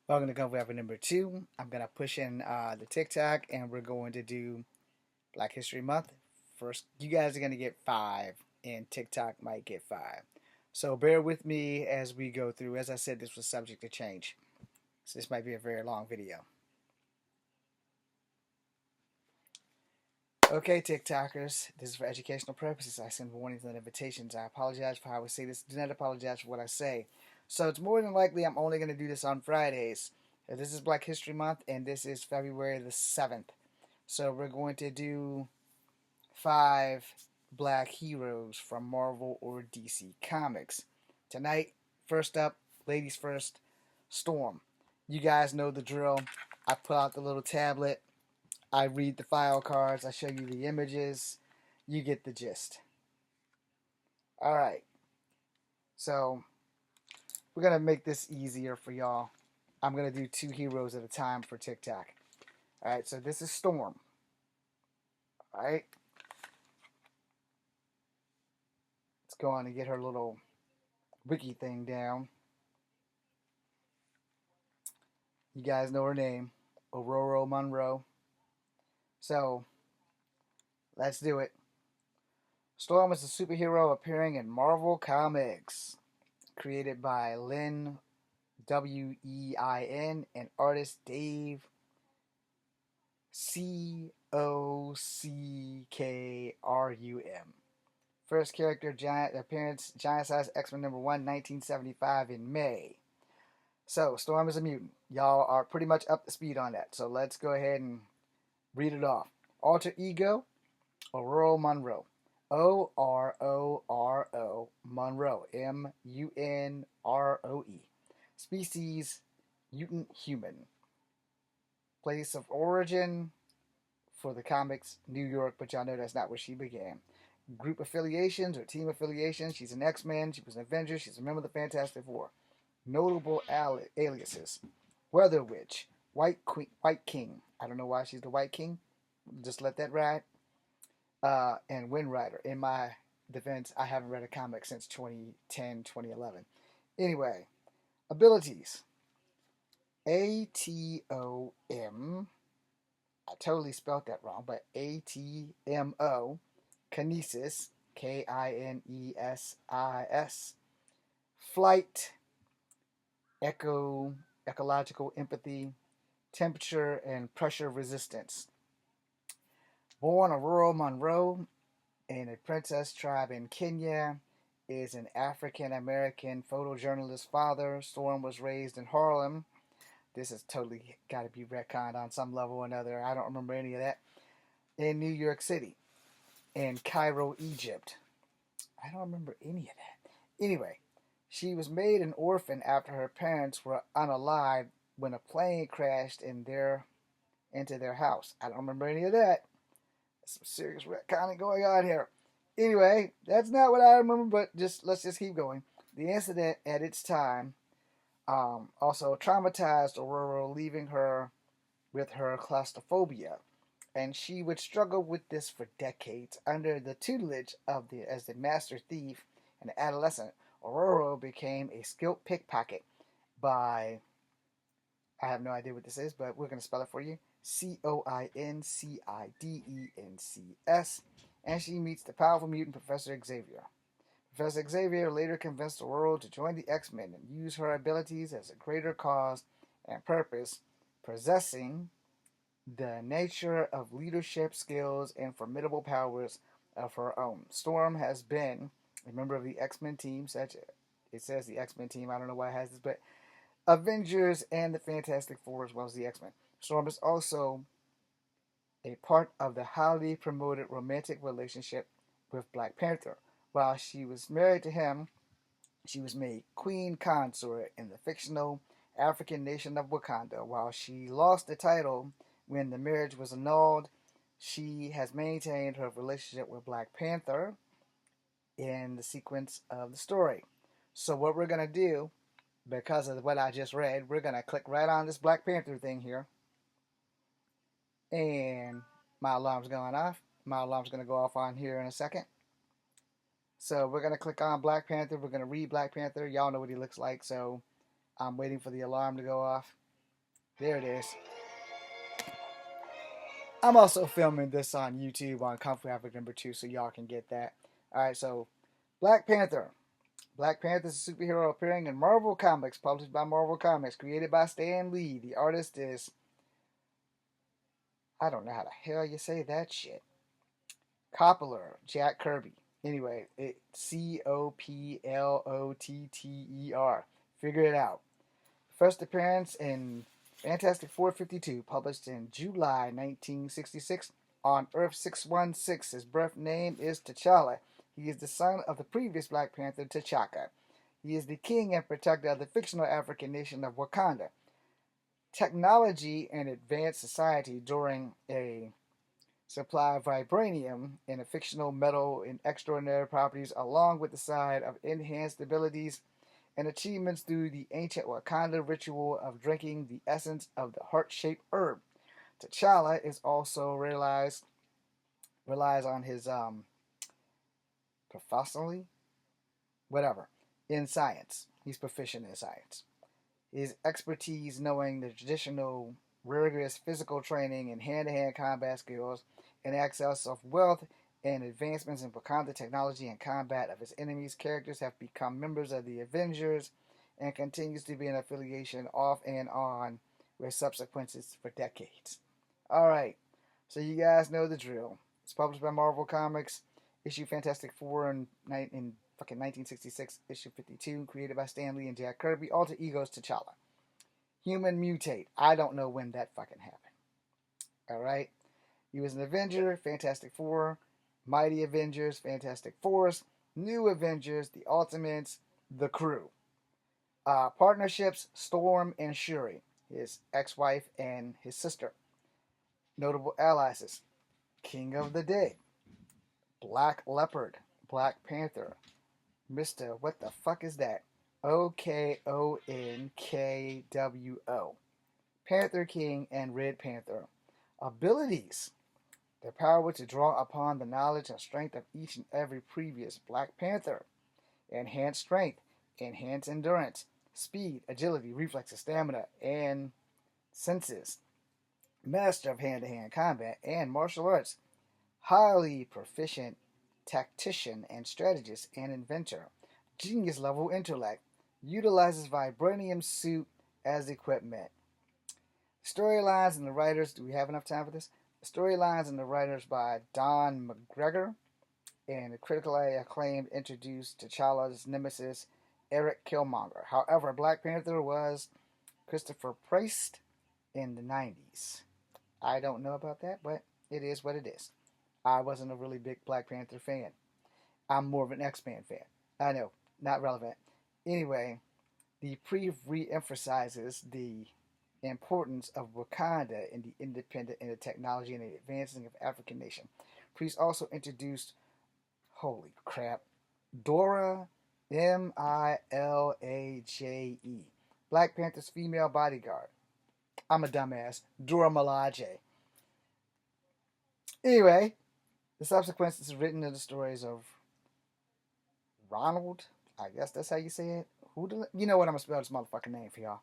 Welcome to Kung Fu Ever number 2. I'm going to push in the TikTok and we're going to do Black History Month. First, you guys are going to get 5 and TikTok might get 5. So bear with me as we go through. As I said, this was subject to change. So this might be a very long video. Okay, TikTokers, this is for educational purposes. I send warnings and invitations. I apologize for how I say this. Do not apologize for what I say. So it's more than likely I'm only going to do this on Fridays. This is Black History Month, and this is February the 7th. So we're going to do 5 black heroes from Marvel or DC Comics. Tonight, first up, ladies first, Storm. You guys know the drill. I pull out the little tablet. I read the file cards. I show you the images. You get the gist. Alright. So, we're going to make this easier for y'all. I'm going to do 2 heroes at a time for TikTok. Alright, so this is Storm. Alright. Let's go on and get her little wiki thing down. You guys know her name. Ororo Munroe. So, let's do it. Storm is a superhero appearing in Marvel Comics, created by Lynn Wein and artist Dave Cockrum. First character giant appearance, Giant Size X-Men number 1, 1975 in May. So, Storm is a mutant. Y'all are pretty much up to speed on that. So let's go ahead and read it off. Alter ego, Ororo Munroe. Ororo Munroe. Munroe. Species, mutant human. Place of origin for the comics, New York, but y'all know that's not where she began. Group affiliations or team affiliations, she's an X-Men, she was an Avenger, she's a member of the Fantastic Four. Notable aliases, Weather Witch, White King. I don't know why she's the White King. Just let that ride. And Wind Rider. In my defense, I haven't read a comic since 2010, 2011. Anyway, abilities. ATOM. I totally spelled that wrong, but ATMO. Kinesis. Kinesis. Flight. Ecological empathy. Temperature and pressure resistance. Born Ororo Munroe in a princess tribe in Kenya, is an African-American photojournalist father. Storm was raised in Harlem. This has totally got to be retconned on some level or another. I don't remember any of that. In New York City. In Cairo, Egypt. I don't remember any of that. Anyway, she was made an orphan after her parents were unalive when a plane crashed into their house. I don't remember any of that. Some serious retconning going on here. Anyway, that's not what I remember, but let's just keep going. The incident at its time also traumatized Aurora, leaving her with her claustrophobia, and she would struggle with this for decades. Under the tutelage of the master thief and adolescent, Aurora became a skilled pickpocket by, I have no idea what this is, but we're going to spell it for you. Coincidences, and she meets the powerful mutant Professor Xavier. Professor Xavier later convinced the world to join the X-Men and use her abilities as a greater cause and purpose, possessing the nature of leadership skills and formidable powers of her own. Storm has been a member of the X-Men team, it says the X-Men team, I don't know why it has this, but Avengers and the Fantastic Four as well as the X-Men. Storm is also a part of the highly promoted romantic relationship with Black Panther. While she was married to him, she was made queen consort in the fictional African nation of Wakanda. While she lost the title when the marriage was annulled, she has maintained her relationship with Black Panther in the sequence of the story. So what we're going to do, because of what I just read, we're going to click right on this Black Panther thing here. And my alarm's going off. My alarm's going to go off on here in a second. So we're going to click on Black Panther. We're going to read Black Panther. Y'all know what he looks like, so I'm waiting for the alarm to go off. There it is. I'm also filming this on YouTube on Kung Fu Africa #2, so y'all can get that. Alright, so Black Panther. Black Panther is a superhero appearing in Marvel Comics, published by Marvel Comics, created by Stan Lee. The artist is, I don't know how the hell you say that shit. Coppola, Jack Kirby. Anyway, Coplotter. Figure it out. First appearance in Fantastic Four 52, published in July 1966 on Earth 616. His birth name is T'Challa. He is the son of the previous Black Panther, T'Chaka. He is the king and protector of the fictional African nation of Wakanda. Technology and advanced society during a supply of vibranium and a fictional metal and extraordinary properties, along with the side of enhanced abilities and achievements through the ancient Wakanda ritual of drinking the essence of the heart-shaped herb. T'Challa is also relies on his professionally whatever in science. He's proficient in science. His expertise knowing the traditional rigorous physical training and hand-to-hand combat skills and access of wealth and advancements in Wakanda technology and combat of his enemies. Characters have become members of the Avengers and continues to be an affiliation off and on with subsequences for decades. Alright, so you guys know the drill. It's published by Marvel Comics, issue Fantastic Four in fucking 1966, issue 52, created by Stan Lee and Jack Kirby. Alter egos T'Challa. Human mutate. I don't know when that fucking happened. Alright? He was an Avenger, Fantastic Four, Mighty Avengers, Fantastic Force, New Avengers, The Ultimates, The Crew. Partnerships, Storm and Shuri, his ex-wife and his sister. Notable allies, King of the Day, Black Leopard, Black Panther, Mr. What the fuck is that? Okonkwo. Panther King and Red Panther. Abilities. The power to draw upon the knowledge and strength of each and every previous Black Panther. Enhanced strength, enhanced endurance, speed, agility, reflexes, stamina, and senses. Master of hand-to-hand combat and martial arts. Highly proficient tactician and strategist and inventor. Genius level intellect. Utilizes vibranium suit as equipment. Storylines and the writers. Do we have enough time for this? Storylines and the writers by Don McGregor, and the critically acclaimed introduced T'Challa's nemesis, Eric Killmonger. However, Black Panther was Christopher Priest in the 90s. I don't know about that, but it is what it is. I wasn't a really big Black Panther fan. I'm more of an X-Men fan. I know, not relevant. Anyway, the brief re-emphasizes the importance of Wakanda in the independent in the technology and the advancing of African nation. Priest also introduced, holy crap, Dora Milaje, Black Panther's female bodyguard. I'm a dumbass. Dora Milaje. Anyway, the subsequence is written in the stories of Ronald. I guess that's how you say it. You know what? I'm gonna spell this motherfucking name for y'all.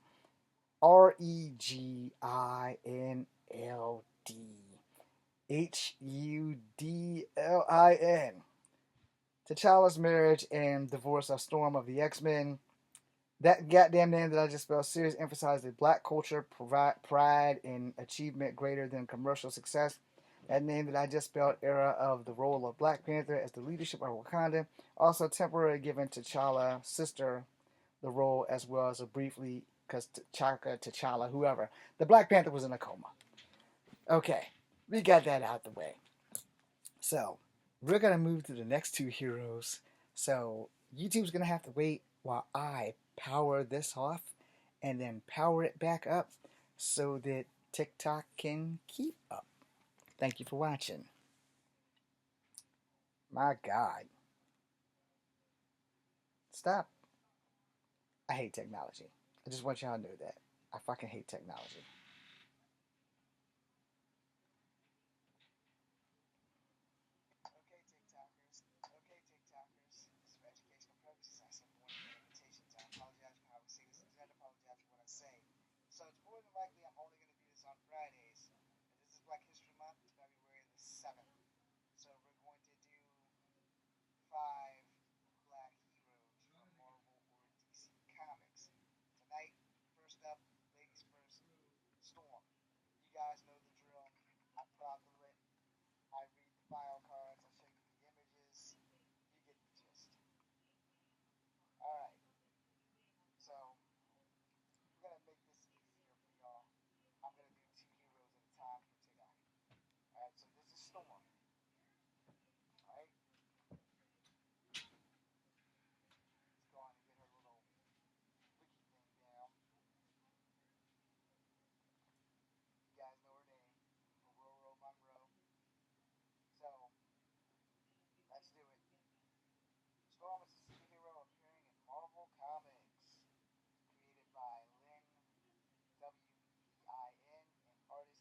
REGINALDHUDLIN. T'Challa's marriage and divorce of Storm of the X-Men. That goddamn name that I just spelled, series emphasized that black culture, pride, and achievement greater than commercial success. That name that I just spelled, era of the role of Black Panther as the leadership of Wakanda, also temporarily given T'Challa's sister the role as well as a briefly, because T'Challa, whoever. The Black Panther was in a coma. Okay, we got that out the way. So, we're going to move to the next two heroes. So, YouTube's going to have to wait while I power this off and then power it back up so that TikTok can keep up. Thank you for watching. My God. Stop. I hate technology. I just want y'all to know that. I fucking hate technology. So it's more than likely I'm only going to do this on Fridays. This is Black History Month, February the 7th. So we're going to do 5 black heroes from Marvel or DC Comics. Tonight, first up, ladies first, Storm. You guys know the drill. I prop the lit. I read the file cards. I show you the images. You get the gist. Alright, so we're going to make this easier for y'all. I'm going to do 2 heroes at a time for tonight. Alright, so this is Storm. Alright, let's go on and get her little wiki thing down. You guys know her name, Aurora Monroe. So, let's do it. Storm is a superhero appearing in Marvel Comics, created by Lynn Wein and artist ACOCKRUN. First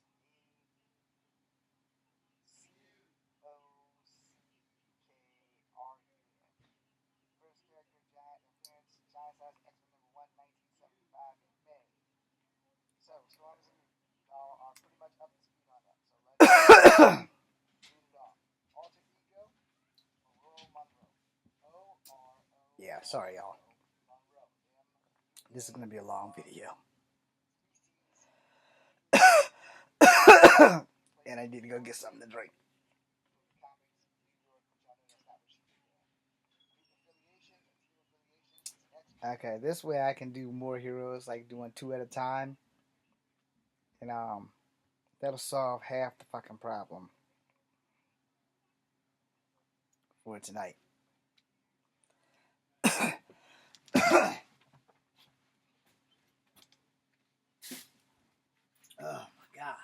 character giant appearance, Giant Size X-Men number 1, 1975 in May. So, Storm is a mutant. Y'all are pretty much up to speed on that. So let's read it off. Alter Ego, Aurora Monroe. O-R-O. Yeah, sorry y'all. Monroe. This is going to be a long video. And I need to go get something to drink. Okay, this way I can do more heroes, like doing 2 at a time. And that'll solve half the fucking problem for tonight. Oh my god.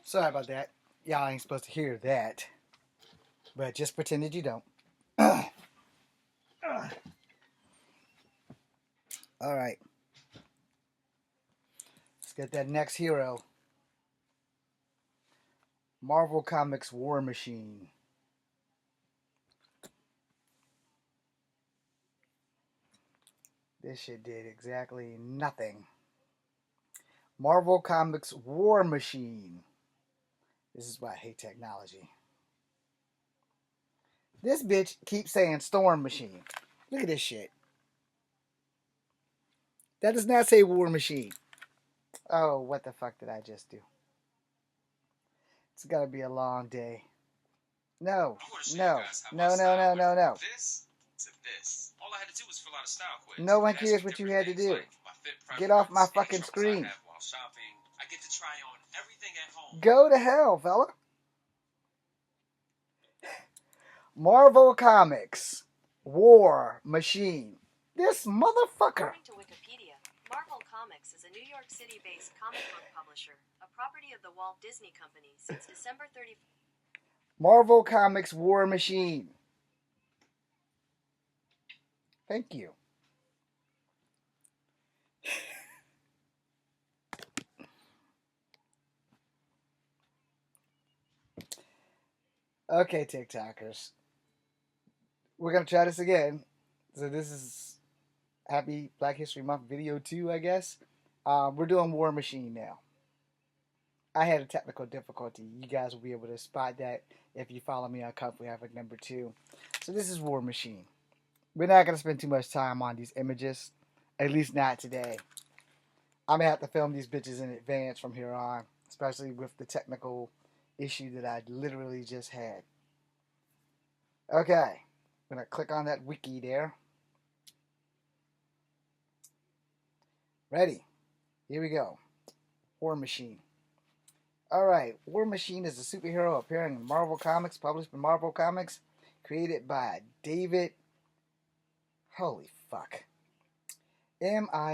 Sorry about that. Y'all ain't supposed to hear that. But just pretend that you don't. Alright. Let's get that next hero. Marvel Comics War Machine. This shit did exactly nothing. Marvel Comics War Machine. This is why I hate technology. This bitch keeps saying Storm Machine. Look at this shit. That does not say War Machine. Oh, what the fuck did I just do? It's gotta be a long day. No, no, no, no, no, no, no. This to this. All I had to do was fill out a style quiz. No one cares what you had to do. Get off my fucking screen. I get to try on everything at home. Go to hell, fella. Marvel Comics War Machine. This motherfucker. According to Wikipedia, Marvel Comics is a New York City-based comic book publisher, a property of the Walt Disney Company since December 30th. Marvel Comics War Machine. Thank you. Okay, TikTokers. We're going to try this again. So this is Happy Black History Month video 2, I guess. We're doing War Machine now. I had a technical difficulty. You guys will be able to spot that if you follow me on Comfy Havoc number 2. So this is War Machine. We're not going to spend too much time on these images. At least not today. I'm going to have to film these bitches in advance from here on. Especially with the technical issue that I literally just had. Okay, I'm going to click on that wiki there. Ready? Here we go. War Machine. Alright, War Machine is a superhero appearing in Marvel Comics, published by Marvel Comics, created by David. Holy fuck. Michelle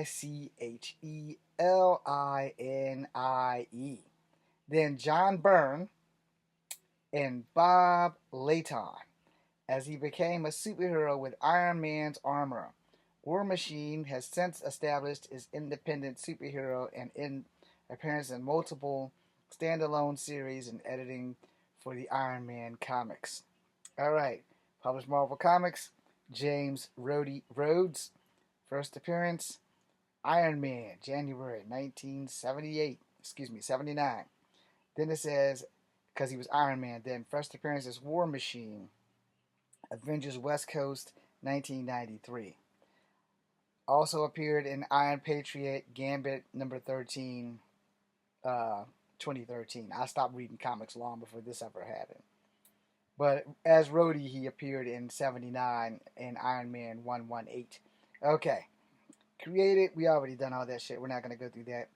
Then John Byrne and Bob Layton, as he became a superhero with Iron Man's armor. War Machine has since established his independent superhero and in appearance in multiple standalone series and editing for the Iron Man comics. Alright, published Marvel Comics, James Rhodes, first appearance, Iron Man, January 1978, 79. Then it says, because he was Iron Man, then first appearance is War Machine, Avengers West Coast, 1993. Also appeared in Iron Patriot, Gambit number 13, 2013. I stopped reading comics long before this ever happened. But as Rhodey, he appeared in 79 in Iron Man 118. Okay. Created, we already done all that shit. We're not going to go through that.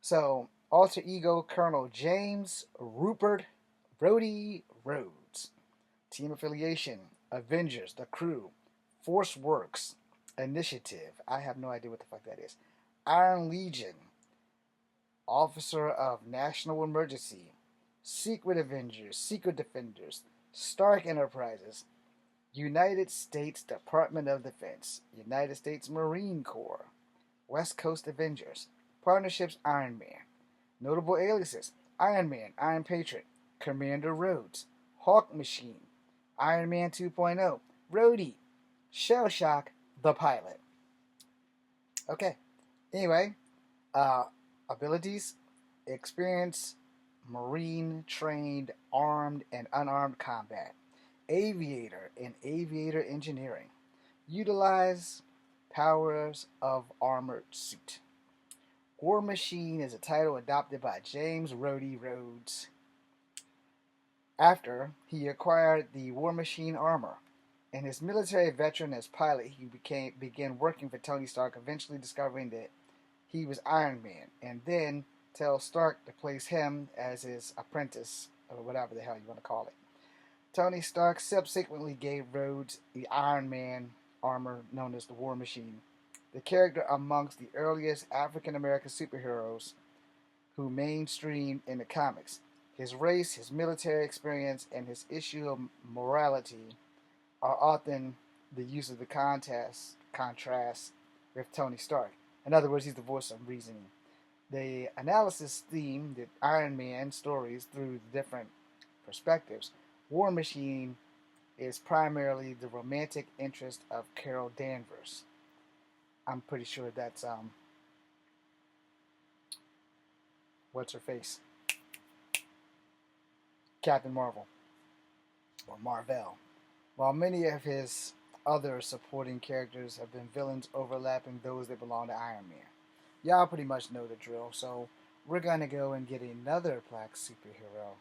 So, alter ego Colonel James Rupert Rhodey Rhodes. Team affiliation, Avengers, The Crew, Force Works, Initiative. I have no idea what the fuck that is. Iron Legion, Officer of National Emergency, Secret Avengers, Secret Defenders, Stark Enterprises, United States Department of Defense, United States Marine Corps, West Coast Avengers, Partnerships Iron Man, notable aliases, Iron Man, Iron Patriot, Commander Rhodes, Hawk Machine, Iron Man 2.0, Rhodey, Shell Shock, the pilot. Okay, anyway, abilities, experience, Marine trained, armed and unarmed combat, Aviator in aviator engineering, utilize powers of armored suit. War Machine is a title adopted by James Rhodey Rhodes after he acquired the War Machine armor. And his military veteran as pilot, he began working for Tony Stark, eventually discovering that he was Iron Man, and then tells Stark to place him as his apprentice, or whatever the hell you want to call it. Tony Stark subsequently gave Rhodes the Iron Man armor known as the War Machine, the character amongst the earliest African American superheroes who mainstreamed in the comics. His race, his military experience, and his issue of morality are often the use of the contrast with Tony Stark. In other words, he's the voice of reasoning. The analysis themed the Iron Man stories through different perspectives. War Machine is primarily the romantic interest of Carol Danvers. I'm pretty sure that's what's her face? Captain Marvel or Marvel. While many of his other supporting characters have been villains overlapping those that belong to Iron Man. Y'all pretty much know the drill, so we're gonna go and get another black superhero.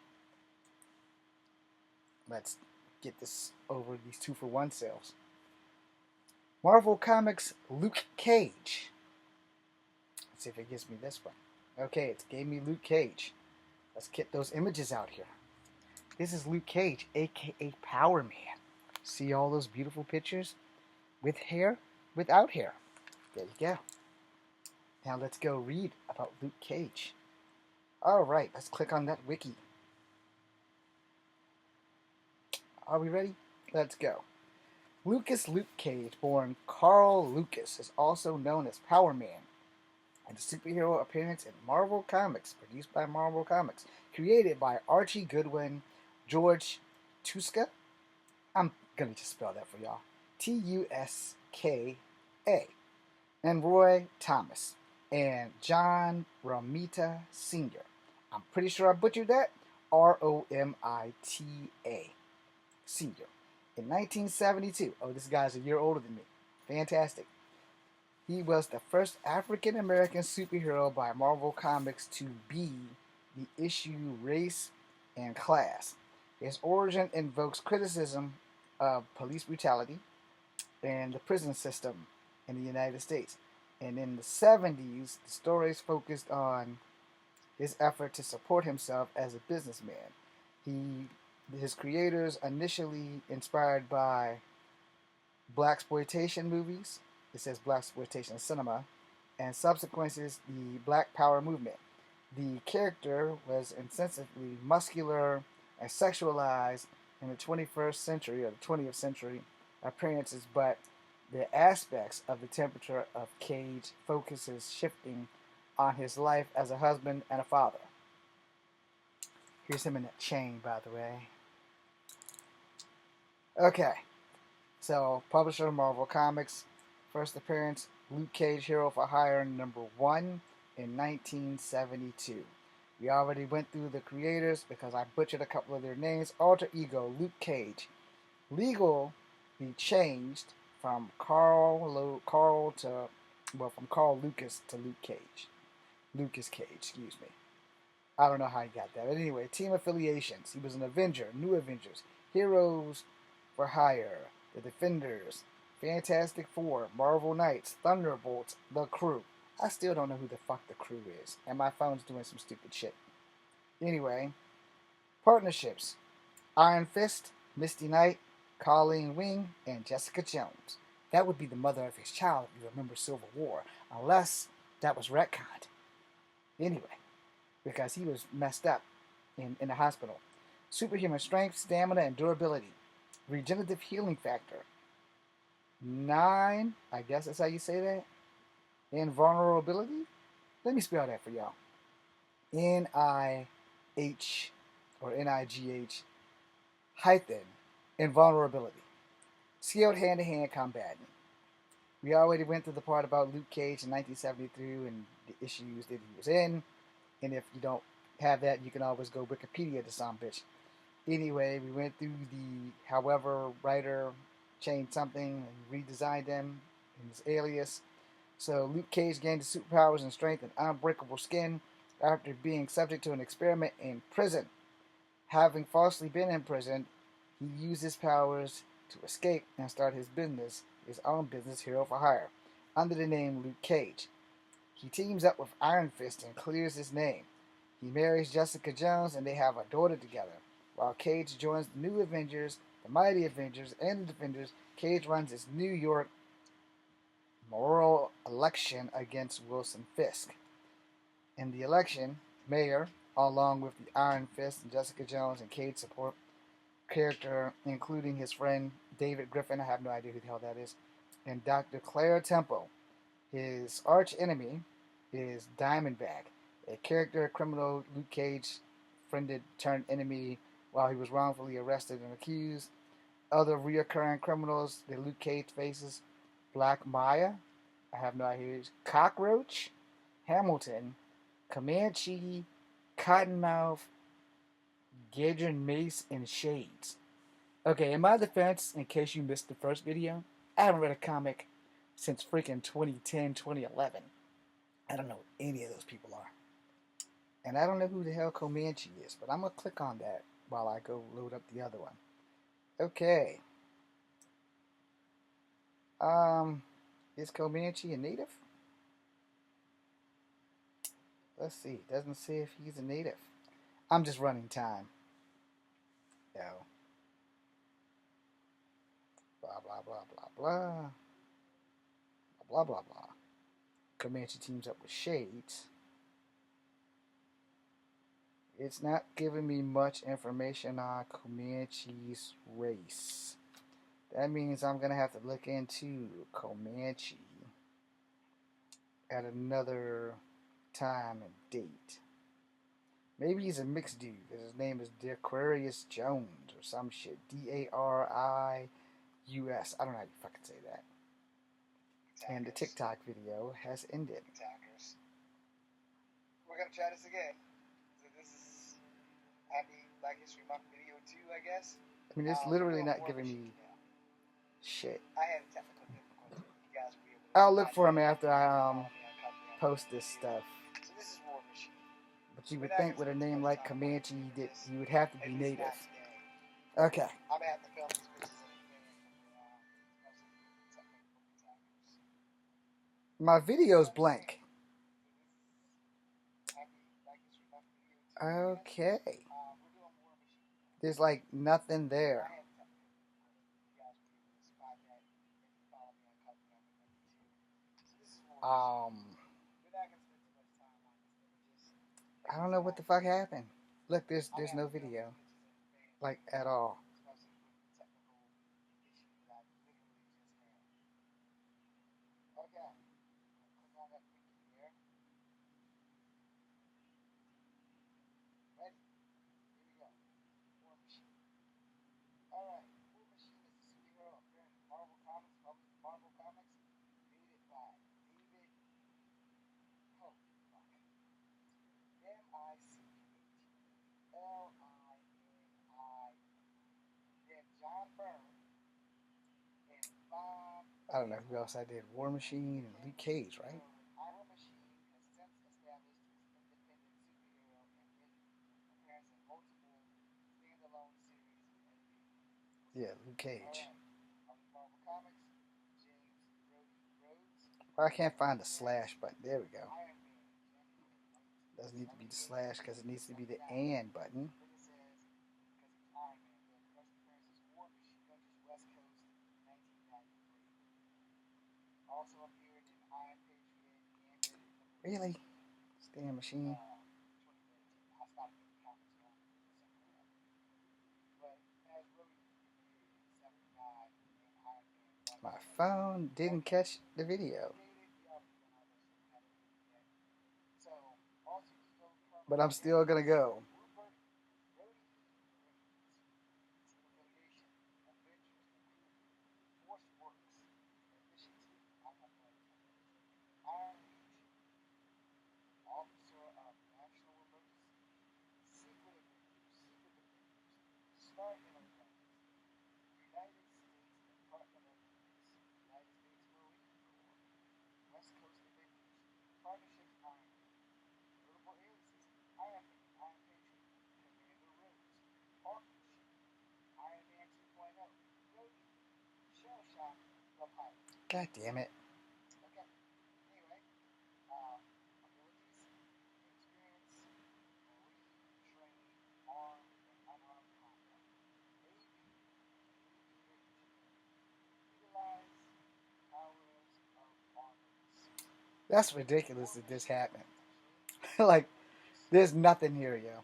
Let's get this over these 2-for-1 sales. Marvel Comics Luke Cage. Let's see if it gives me this one. Okay, it gave me Luke Cage. Let's get those images out here. This is Luke Cage, aka Power Man. See all those beautiful pictures? With hair, without hair. There you go. Now let's go read about Luke Cage. Alright, let's click on that wiki. Are we ready? Let's go. Luke Cage, born Carl Lucas, is also known as Power Man, and a superhero appearance in Marvel Comics, produced by Marvel Comics, created by Archie Goodwin, George Tuska. I'm gonna just spell that for y'all. Tuska, and Roy Thomas, and John Romita Sr. I'm pretty sure I butchered that. Romita Sr. In 1972. Oh, this guy's a year older than me. Fantastic. He was the first African American superhero by Marvel Comics to be the issue race and class. His origin invokes criticism of police brutality and the prison system in the United States. And in the 70s, the stories focused on his effort to support himself as a businessman. His creators initially inspired by blaxploitation movies. It says blaxploitation cinema, and subsequently the Black Power movement. The character was insensibly muscular and sexualized in the 21st century or the 20th century appearances, but the aspects of the temperature of Cage focuses shifting on his life as a husband and a father. Here's him in that chain, by the way. Okay, so publisher Marvel Comics, first appearance Luke Cage, Hero for Hire #1 in 1972. We already went through the creators because I butchered a couple of their names. Alter ego Luke Cage. Legal be changed from Carl Lucas to Luke Cage. Lucas Cage, excuse me. I don't know how he got that. But anyway, team affiliations. He was an Avenger, New Avengers, Heroes for Hire, The Defenders, Fantastic Four, Marvel Knights, Thunderbolts, The Crew. I still don't know who the fuck The Crew is, and my phone's doing some stupid shit. Anyway, partnerships. Iron Fist, Misty Knight, Colleen Wing, and Jessica Jones. That would be the mother of his child if you remember Civil War, unless that was retconned. Anyway, because he was messed up in the hospital. Superhuman strength, stamina, and durability. Regenerative healing factor. 9, I guess that's how you say that. Invulnerability. Let me spell that for y'all. N-I-H or N-I-G-H hyphen invulnerability. Skilled hand-to-hand combatant. We already went through the part about Luke Cage in 1973 and the issues that he was in. And if you don't have that, you can always go Wikipedia to some bitch. Anyway, we went through the however writer changed something and redesigned them in his alias. So Luke Cage gained his superpowers and strength and unbreakable skin after being subject to an experiment in prison. Having falsely been in prison, he used his powers to escape and start his own business, Hero for Hire, under the name Luke Cage. He teams up with Iron Fist and clears his name. He marries Jessica Jones and they have a daughter together. While Cage joins the New Avengers, the Mighty Avengers, and the Defenders, Cage runs his New York mayoral election against Wilson Fisk. In the election, Mayor, along with the Iron Fist and Jessica Jones and Cage support character, including his friend David Griffin, I have no idea who the hell that is, and Dr. Claire Temple. His arch enemy is Diamondback, a character criminal Luke Cage friended turned enemy while he was wrongfully arrested and accused. Other reoccurring criminals that Luke Cage faces: Black Maya, I have no idea, Cockroach, Hamilton, Comanche, Cottonmouth, Gadrin Mace, and Shades. Okay, in my defense, in case you missed the first video, I haven't read a comic since freaking 2010, 2011. I don't know who any of those people are. And I don't know who the hell Comanche is, but I'm going to click on that while I go load up the other one. Okay. Is Comanche a native? Let's see. It doesn't say if he's a native. I'm just running time. Yo. Blah, blah, blah, blah, blah. Blah, blah, blah. Comanche teams up with Shades. It's not giving me much information on Comanche's race. That means I'm going to have to look into Comanche at another time and date. Maybe he's a mixed dude because his name is Aquarius Jones or some shit. D-A-R-I-U-S. I don't know how you fucking say that. And the TikTok video has ended. We're going to try this again. So this is Happy Black History Month video 2, I guess. I mean, it's literally not giving me shit. I had technical difficulties. You guys will be able to I'll look for him after I post this stuff. So this is War Machine. But you would think with a name like Comanche that you would have to be native. Okay. I'm gonna have to film this My video's blank. Okay. There's like nothing there. I don't know what the fuck happened. Look, there's no video, like at all. I don't know who else I did. War Machine and Luke Cage, right? Yeah, Luke Cage. Well, I can't find the slash button. There we go. Doesn't need to be the slash because it needs to be the and button. Really? Damn machine. My phone didn't catch the video. But I'm still gonna go. God damn it. That's ridiculous that this happened. Like, there's nothing here, yo.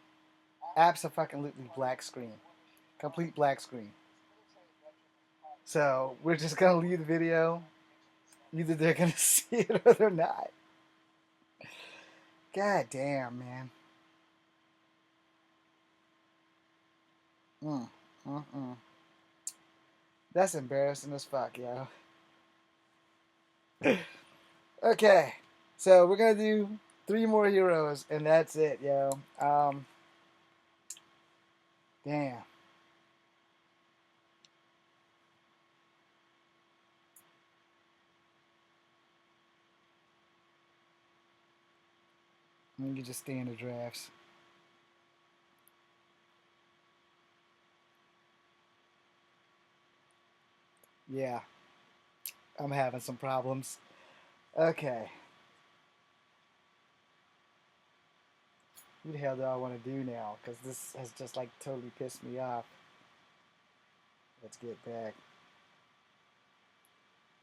Absolutely black screen. Complete black screen. So, we're just gonna leave the video. Either they're gonna see it or they're not. God damn, man. Mm, mm. That's embarrassing as fuck, yo. Okay, so we're gonna do 3 more heroes, and that's it, yo. Damn. You can just stay in the drafts. Yeah, I'm having some problems. Okay. Who the hell do I want to do now? Because this has just like totally pissed me off. Let's get back.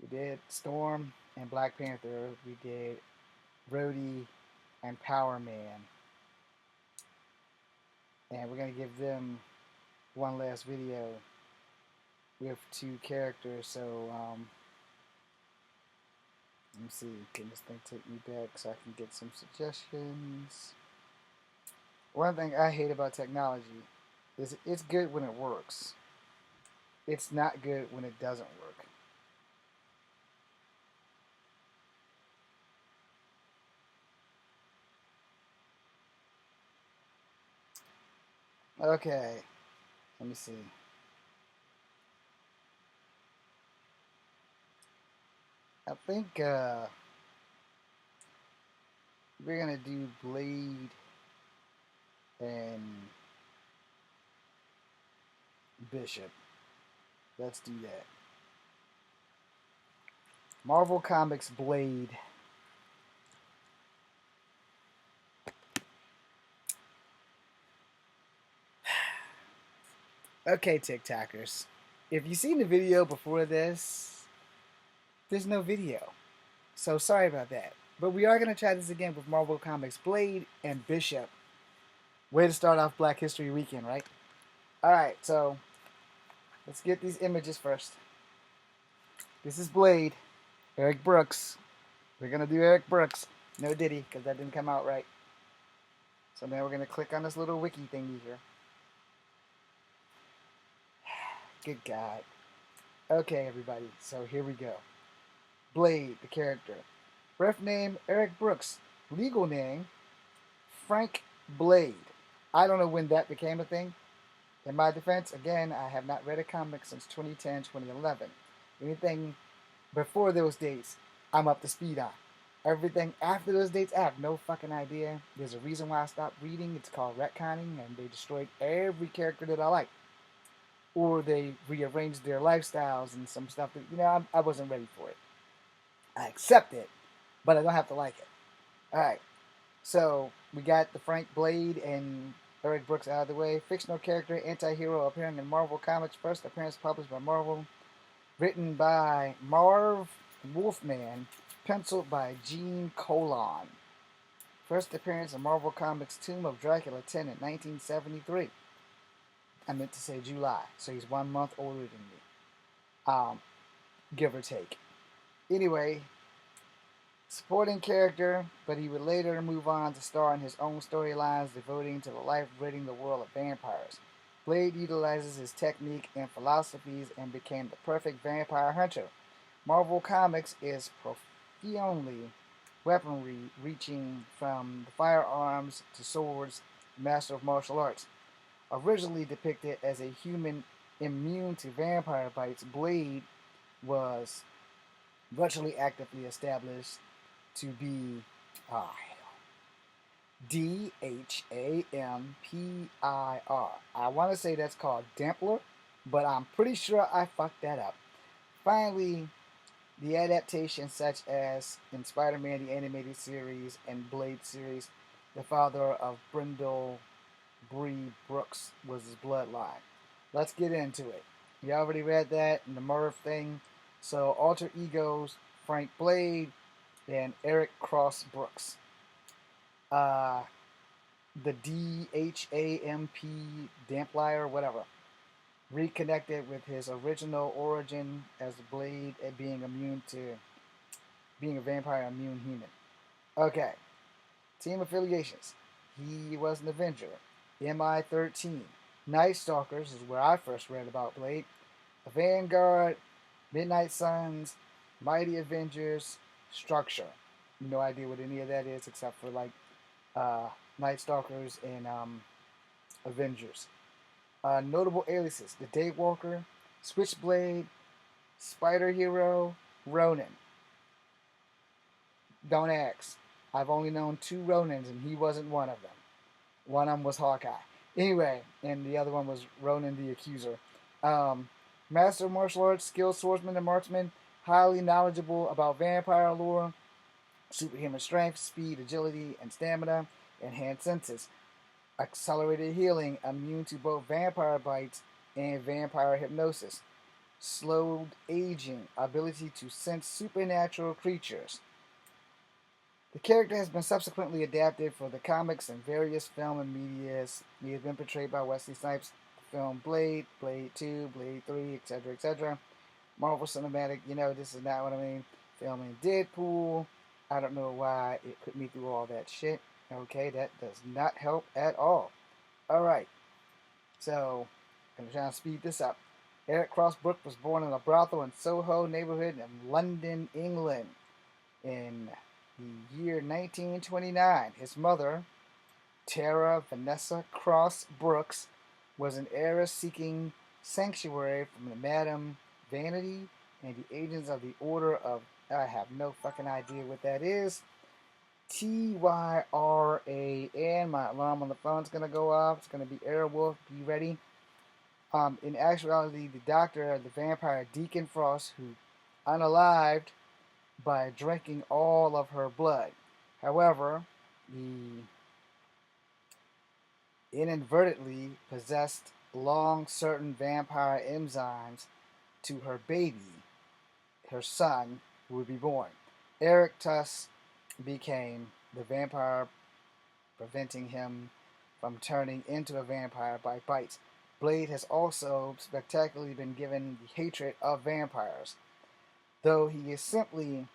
We did Storm and Black Panther. We did Rhodey and Power Man. And we're going to give them one last video with 2 characters. So, let me see. Can this thing take me back so I can get some suggestions? One thing I hate about technology is it's good when it works. It's not good when it doesn't work. Okay, let me see. I think we're gonna do Blade and Bishop. Let's do that. Marvel Comics Blade Okay, TikTokers. If you've seen the video before this, there's no video. So sorry about that. But we are going to try this again with Marvel Comics Blade and Bishop. Way to start off Black History Weekend, right? Alright, so let's get these images first. This is Blade, Eric Brooks. We're going to do Eric Brooks. No Diddy, because that didn't come out right. So now we're going to click on this little wiki thingy here. Good God. Okay, everybody, so here we go. Blade, the character. Birth name, Eric Brooks. Legal name, Frank Blade. I don't know when that became a thing. In my defense, again, I have not read a comic since 2010, 2011. Anything before those dates, I'm up to speed on. Everything after those dates, I have no fucking idea. There's a reason why I stopped reading. It's called retconning, and they destroyed every character that I like. Or they rearranged their lifestyles and some stuff that, I wasn't ready for it. I accept it, but I don't have to like it. Alright, so we got the Frank Blade and Eric Brooks out of the way. Fictional character, anti-hero appearing in Marvel Comics. First appearance published by Marvel. Written by Marv Wolfman. Penciled by Gene Colan. First appearance in Marvel Comics Tomb of Dracula 10 in 1973. I meant to say July, so he's 1 month older than me. Give or take. Anyway, supporting character, but he would later move on to star in his own storylines, devoting to the life ridding the world of vampires. Blade utilizes his technique and philosophies and became the perfect vampire hunter. Marvel Comics is profoundly weaponry, reaching from the firearms to swords, master of martial arts. Originally depicted as a human immune to vampire bites, Blade was virtually actively established to be Dhampir. I want to say that's called Dampler, but I'm pretty sure I fucked that up. Finally, the adaptations such as in Spider-Man the Animated Series and Blade series, the father of Brindle Bree Brooks was his bloodline. Let's get into it. You already read that in the Murph thing. So alter egos, Frank Blade and Eric Cross Brooks. The Dhamp, Damplier, whatever, reconnected with his original origin as Blade at being a vampire immune human. Okay. Team affiliations. He was an Avenger. MI-13. Night Stalkers is where I first read about Blade. The Vanguard, Midnight Suns, Mighty Avengers, Structure. No idea what any of that is except for Night Stalkers and Avengers. Notable aliases: the Daywalker, Switchblade, Spider Hero, Ronin. Don't ask. I've only known 2 Ronins and he wasn't one of them. One of them was Hawkeye. Anyway, and the other one was Ronin the Accuser. Master of martial arts, skilled swordsman and marksman, highly knowledgeable about vampire lore, superhuman strength, speed, agility, and stamina, enhanced senses, accelerated healing, immune to both vampire bites and vampire hypnosis, slowed aging, ability to sense supernatural creatures. The character has been subsequently adapted for the comics and various film and medias. He has been portrayed by Wesley Snipes, film Blade, Blade 2, Blade 3, etc., etc. Marvel Cinematic, this is not what I mean. Filming Deadpool. I don't know why it put me through all that shit. Okay, that does not help at all. Alright, so I'm trying to speed this up. Eric Cross Brooks was born in a brothel in Soho neighborhood in London, England, in the year 1929. His mother, Tara Vanessa Cross Brooks, was an heiress seeking sanctuary from the Madame Vanity and the agents of the Order of, I have no fucking idea what that is, TYRAN. My alarm on the phone's going to go off. It's going to be Airwolf. Be ready. In actuality, the doctor, the vampire Deacon Frost, who unalived by drinking all of her blood. However, he inadvertently possessed along certain vampire enzymes to her baby, her son, who would be born. Eric Tusk became the vampire, preventing him from turning into a vampire by bites. Blade has also spectacularly been given the hatred of vampires, though he is simply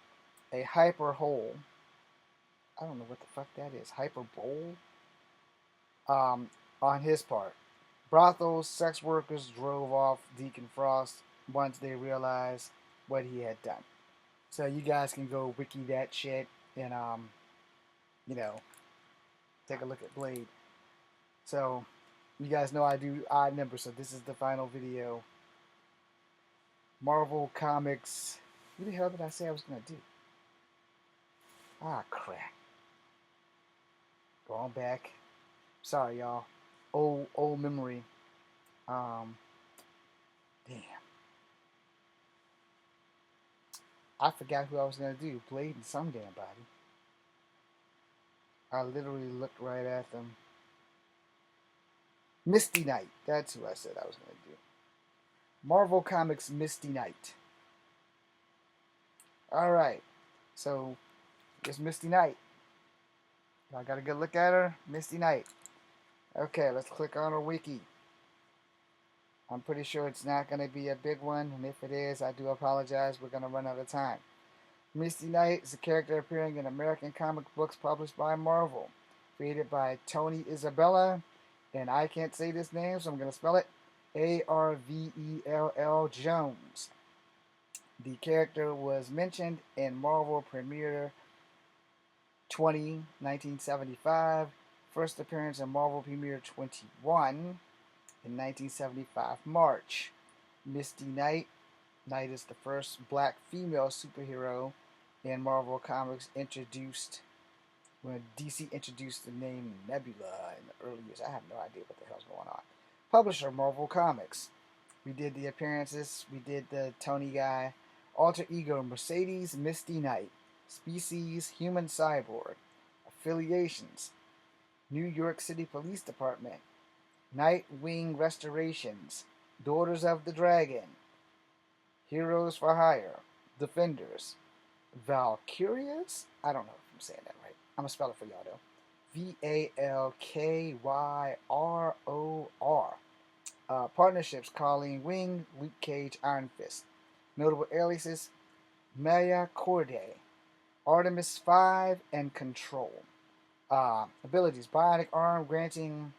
a hyper hole. I don't know what the fuck that is. Hyper bowl? On his part. Brothels, sex workers drove off Deacon Frost once they realized what he had done. So you guys can go wiki that shit and you know, take a look at Blade. So you guys know I do odd numbers, so this is the final video. Marvel Comics. What the hell did I say I was gonna do? Ah, crap. Going back. Sorry, y'all. Old memory. Damn. I forgot who I was gonna do. Blade and some damn body. I literally looked right at them. Misty Knight. That's who I said I was gonna do. Marvel Comics Misty Knight. Alright. So, it's Misty Knight. I got a good look at her. Misty Knight. Okay, let's click on her wiki. I'm pretty sure it's not going to be a big one, and if it is, I do apologize. We're going to run out of time. Misty Knight is a character appearing in American comic books published by Marvel. Created by Tony Isabella, and I can't say this name, so I'm going to spell it Arvell Jones. The character was mentioned in Marvel Premiere 20, 1975. First appearance in Marvel Premiere 21 in 1975 March. Misty Knight. Knight is the first black female superhero in Marvel Comics introduced when DC introduced the name Nebula in the early years. I have no idea what the hell's going on. Publisher Marvel Comics. We did the appearances. We did the Tony guy. Alter ego Mercedes Misty Knight. Species Human Cyborg. Affiliations New York City Police Department. Nightwing Restorations. Daughters of the Dragon. Heroes for Hire. Defenders. Valkyrias? I don't know if I'm saying that right. I'm going to spell it for y'all though. Valkyror. Partnerships Colleen Wing, Luke Cage, Iron Fist. Notable aliases Maya Corday, Artemis 5, and Control. Abilities Bionic Arm granting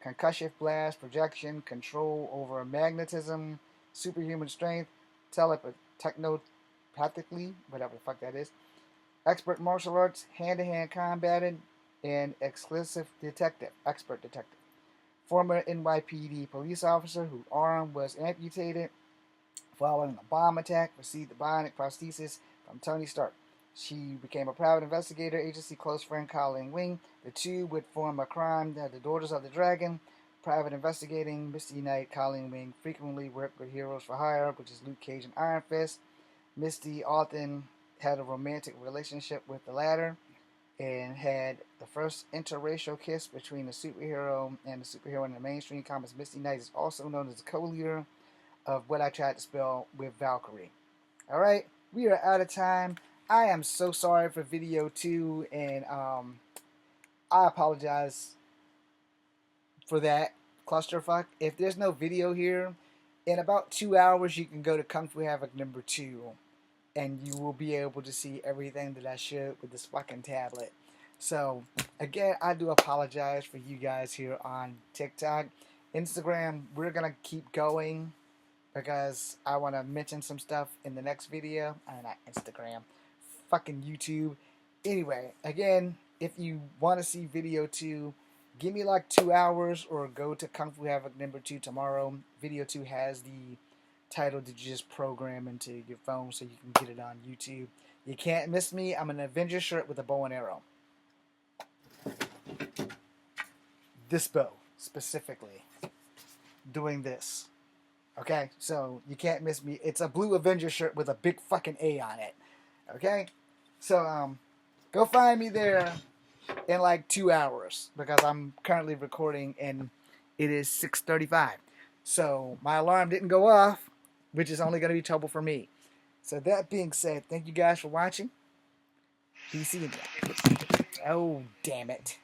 concussive blast, projection, control over magnetism, superhuman strength, technopathically, whatever the fuck that is. Expert martial arts, hand-to-hand combating, and exclusive detective, expert detective. Former NYPD police officer whose arm was amputated following a bomb attack, received the bionic prosthesis from Tony Stark. She became a private investigator agency close friend Colleen Wing. The two would form a crime that the Daughters of the Dragon. Private investigating Misty Knight, Colleen Wing frequently worked with Heroes for Hire, which is Luke Cage and Iron Fist. Misty often had a romantic relationship with the latter and had the first interracial kiss between the superhero and the superhero in the mainstream comics. Misty Knight is also known as the co-leader of what I tried to spell with Valkyrie. Alright, we are out of time. I am so sorry for video 2, and I apologize for that clusterfuck. If there's no video here, in about 2 hours you can go to Kung Fu Havoc number 2, and you will be able to see everything that I showed with this fucking tablet. So, again, I do apologize for you guys here on TikTok. Instagram, we're going to keep going because I want to mention some stuff in the next video. Not Instagram. Fucking YouTube. Anyway, again, if you want to see video 2, give me like 2 hours or go to Kung Fu Havoc number 2 tomorrow. Video 2 has the title that you just program into your phone so you can get it on YouTube. You can't miss me. I'm an Avenger shirt with a bow and arrow. This bow, specifically. Doing this. Okay? So, you can't miss me. It's a blue Avenger shirt with a big fucking A on it. Okay? So, go find me there in like 2 hours because I'm currently recording and it is 6:35. So my alarm didn't go off, which is only going to be trouble for me. So that being said, thank you guys for watching. BC India. Oh, damn it.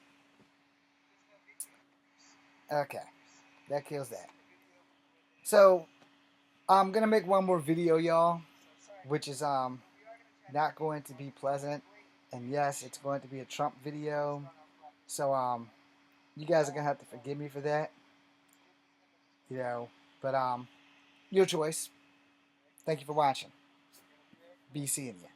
Okay, that kills that. So I'm going to make one more video, y'all, which is not going to be pleasant. And yes, it's going to be a Trump video. So you guys are going to have to forgive me for that. You know, but your choice. Thank you for watching. BC India.